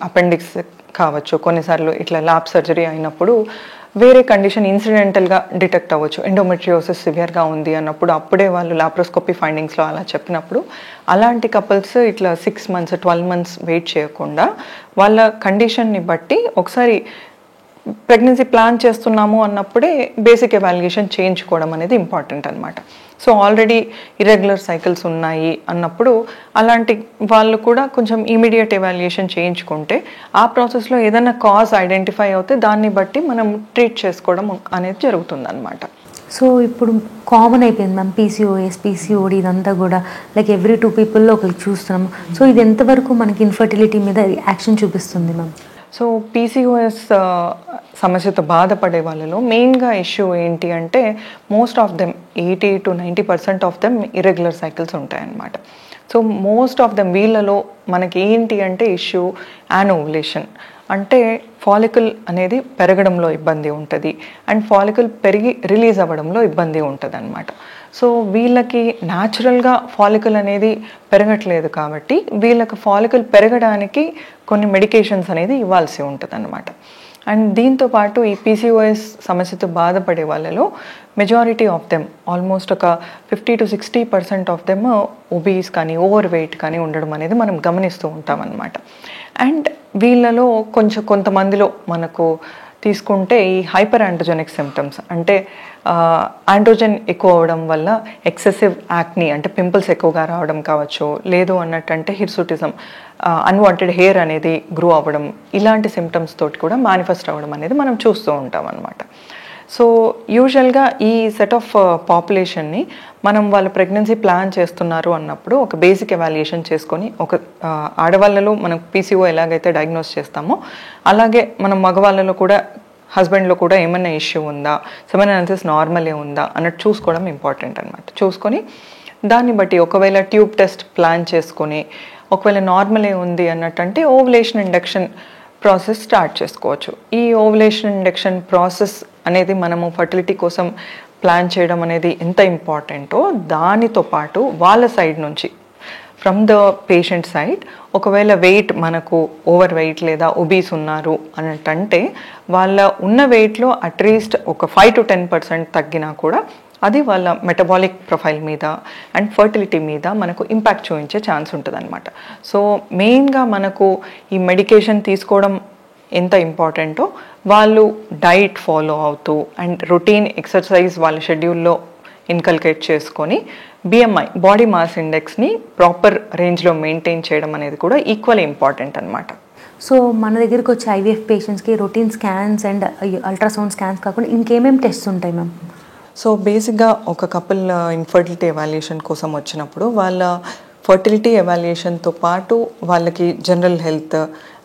Appendix కావచ్చు, కొన్నిసార్లు ఇట్లా ల్యాబ్ సర్జరీ అయినప్పుడు వేరే కండిషన్ ఇన్సిడెంటల్గా డిటెక్ట్ అవ్వచ్చు. ఎండోమెట్రియోసిస్ సివియర్గా ఉంది అన్నప్పుడు అప్పుడే వాళ్ళు లాప్రోస్కోపీ ఫైండింగ్స్లో అలా చెప్పినప్పుడు అలాంటి కపుల్స్ ఇట్లా 6 months 12 months వెయిట్ చేయకుండా వాళ్ళ కండిషన్ని బట్టి ఒకసారి ప్రెగ్నెన్సీ ప్లాన్ చేస్తున్నాము అన్నప్పుడే బేసిక్ ఎవాల్యుయేషన్ చేయించుకోవడం అనేది ఇంపార్టెంట్ అనమాట. సో ఆల్రెడీ ఇర్రెగ్యులర్ సైకిల్స్ ఉన్నాయి అన్నప్పుడు అలాంటి వాళ్ళు కూడా కొంచెం ఇమీడియట్ ఎవాల్యుయేషన్ చేయించుకుంటే ఆ ప్రాసెస్లో ఏదైనా కాజ్ ఐడెంటిఫై అవుతే దాన్ని బట్టి మనం ట్రీట్ చేసుకోవడం అనేది జరుగుతుంది అనమాట. సో ఇప్పుడు కామన్ అయిపోయింది మ్యామ్ పీసీఓఎస్, పీసీఓడి ఇదంతా కూడా లైక్ ఎవ్రీ 2 people ఒకరికి చూస్తున్నాము. సో ఇది ఎంతవరకు మనకి ఇన్ఫర్టిలిటీ మీద యాక్షన్ చూపిస్తుంది మ్యామ్? సో పీసీఓఎస్ సమస్యతో బాధపడే వాళ్ళలో మెయిన్గా ఇష్యూ ఏంటి అంటే most of them 80 to 90% of them irregular cycles ఉంటాయన్నమాట. సో మోస్ట్ ఆఫ్ దెమ్ వీళ్ళలో మనకి ఏంటి అంటే ఇష్యూ యానోవులేషన్, అంటే ఫాలికల్ అనేది పెరగడంలో ఇబ్బంది ఉంటుంది అండ్ ఫాలికల్ పెరిగి రిలీజ్ అవ్వడంలో ఇబ్బంది ఉంటుంది అనమాట. సో వీళ్ళకి న్యాచురల్గా ఫాలికల్ అనేది పెరగట్లేదు కాబట్టి వీళ్ళకి ఫాలికల్ పెరగడానికి కొన్ని మెడికేషన్స్ అనేది ఇవ్వాల్సి ఉంటుంది అనమాట. అండ్ దీంతోపాటు ఈ పీసీఓఎస్ సమస్యతో బాధపడే వాళ్ళలో మెజారిటీ ఆఫ్ దెమ్ ఆల్మోస్ట్ ఒక 50 to 60% ఆఫ్ దెమ్ ఒబీస్ కానీ ఓవర్ వెయిట్ కానీ ఉండడం అనేది మనం గమనిస్తూ ఉంటాం అన్నమాట. అండ్ వీళ్ళలో కొంతమందిలో మనకు తీసుకుంటే ఈ హైపర్ యాండ్రోజెనిక్ సిమ్టమ్స్, అంటే ఆండ్రోజన్ ఎక్కువ అవడం వల్ల ఎక్సెసివ్ యాక్ని అంటే పింపుల్స్ ఎక్కువగా రావడం కావచ్చు, లేదు అన్నట్టంటే హిర్సుటిజం, అన్వాంటెడ్ హెయిర్ అనేది గ్రో అవ్వడం, ఇలాంటి సిమ్టమ్స్ తోటి కూడా మేనిఫెస్ట్ అవ్వడం అనేది మనం చూస్తూ ఉంటాం అన్నమాట. సో యూజువల్గా ఈ సెట్ ఆఫ్ పాపులేషన్ని మనం వాళ్ళు ప్రెగ్నెన్సీ ప్లాన్ చేస్తున్నారు అన్నప్పుడు ఒక బేసిక్ ఎవాల్యుయేషన్ చేసుకొని ఒక ఆడవాళ్ళలో మనం పీసీఓ ఎలాగైతే డయాగ్నోస్ చేస్తామో అలాగే మనం మగవాళ్ళలో కూడా హస్బెండ్లో కూడా ఏమైనా ఇష్యూ ఉందా, సెమెన్ అనాలిసిస్ నార్మలే ఉందా అన్నట్టు చూసుకోవడం ఇంపార్టెంట్ అనమాట. చూసుకొని దాన్ని బట్టి ఒకవేళ ట్యూబ్ టెస్ట్ ప్లాన్ చేసుకొని ఒకవేళ నార్మలే ఉంది అన్నట్టంటే ఓవులేషన్ ఇండక్షన్ ప్రాసెస్ స్టార్ట్ చేసుకోవచ్చు. ఈ ఓవులేషన్ ఇండక్షన్ ప్రాసెస్ అనేది మనము ఫర్టిలిటీ కోసం ప్లాన్ చేయడం అనేది ఎంత ఇంపార్టెంటో దానితో పాటు వాళ్ళ సైడ్ నుంచి ఫ్రమ్ ద పేషెంట్ సైడ్ ఒకవేళ వెయిట్ మనకు ఓవర్ వెయిట్ లేదా ఒబీస్ ఉన్నారు అన్నట్టంటే వాళ్ళ ఉన్న వెయిట్లో అట్లీస్ట్ ఒక 5 to 10% తగ్గినా కూడా అది వాళ్ళ మెటబాలిక్ ప్రొఫైల్ మీద అండ్ ఫర్టిలిటీ మీద మనకు ఇంపాక్ట్ చూపించే ఛాన్స్ ఉంటుంది అనమాట. సో మెయిన్గా మనకు ఈ మెడికేషన్ తీసుకోవడం ఎంత ఇంపార్టెంటో వాళ్ళు డైట్ ఫాలో అవుతూ అండ్ రొటీన్ ఎక్సర్సైజ్ వాళ్ళ షెడ్యూల్లో ఇన్కల్కేట్ చేసుకొని బిఎంఐ బాడీ మాస్ ఇండెక్స్ని ప్రాపర్ రేంజ్లో మెయింటైన్ చేయడం అనేది కూడా ఈక్వల్ ఇంపార్టెంట్ అనమాట. సో మన దగ్గరికి వచ్చే ఐవీఎఫ్ పేషెంట్స్కి routine scans and ultrasound scans కాకుండా ఇంకేమేమి టెస్ట్ ఉంటాయి మ్యామ్? సో బేసిక్గా ఒక కపుల్ ఇన్ఫర్టిలిటీ ఎవాల్యుయేషన్ కోసం వచ్చినప్పుడు వాళ్ళ ఫర్టిలిటీ ఎవాల్యుయేషన్తో పాటు వాళ్ళకి జనరల్ హెల్త్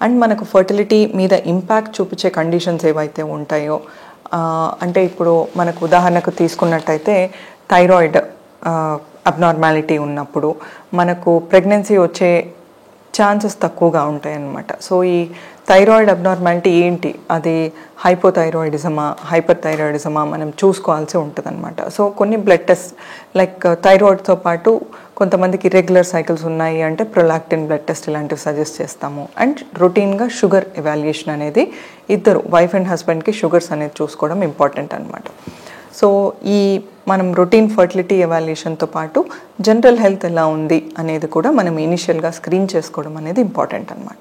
అండ్ మనకు ఫర్టిలిటీ మీద ఇంపాక్ట్ చూపించే కండిషన్స్ ఏవైతే ఉంటాయో, అంటే ఇప్పుడు మనకు ఉదాహరణకు తీసుకున్నట్టయితే థైరాయిడ్ అబ్నార్మాలిటీ ఉన్నప్పుడు మనకు ప్రెగ్నెన్సీ వచ్చే ఛాన్సెస్ తక్కువగా ఉంటాయి అన్నమాట. సో ఈ థైరాయిడ్ అబ్నార్మాలిటీ ఏంటి, అది హైపోథైరాయిడిజమా హైపర్ థైరాయిడిజమా మనం చూసుకోవాల్సి ఉంటుంది అనమాట. సో కొన్ని బ్లడ్ టెస్ట్ లైక్ థైరాయిడ్తో పాటు కొంతమందికి ఇర్రెగ్యులర్ సైకిల్స్ ఉన్నాయి అంటే ప్రొలాక్టిన్ బ్లడ్ టెస్ట్ ఇలాంటివి సజెస్ట్ చేస్తాము. అండ్ రొటీన్గా షుగర్ ఎవాల్యుయేషన్ అనేది ఇద్దరు వైఫ్ అండ్ హస్బెండ్కి షుగర్స్ అనేది చూసుకోవడం ఇంపార్టెంట్ అనమాట. సో ఈ మనం రొటీన్ ఫర్టిలిటీ ఎవాల్యుయేషన్తో పాటు జనరల్ హెల్త్ ఎలా ఉంది అనేది కూడా మనం ఇనిషియల్గా స్క్రీన్ చేసుకోవడం అనేది ఇంపార్టెంట్ అనమాట.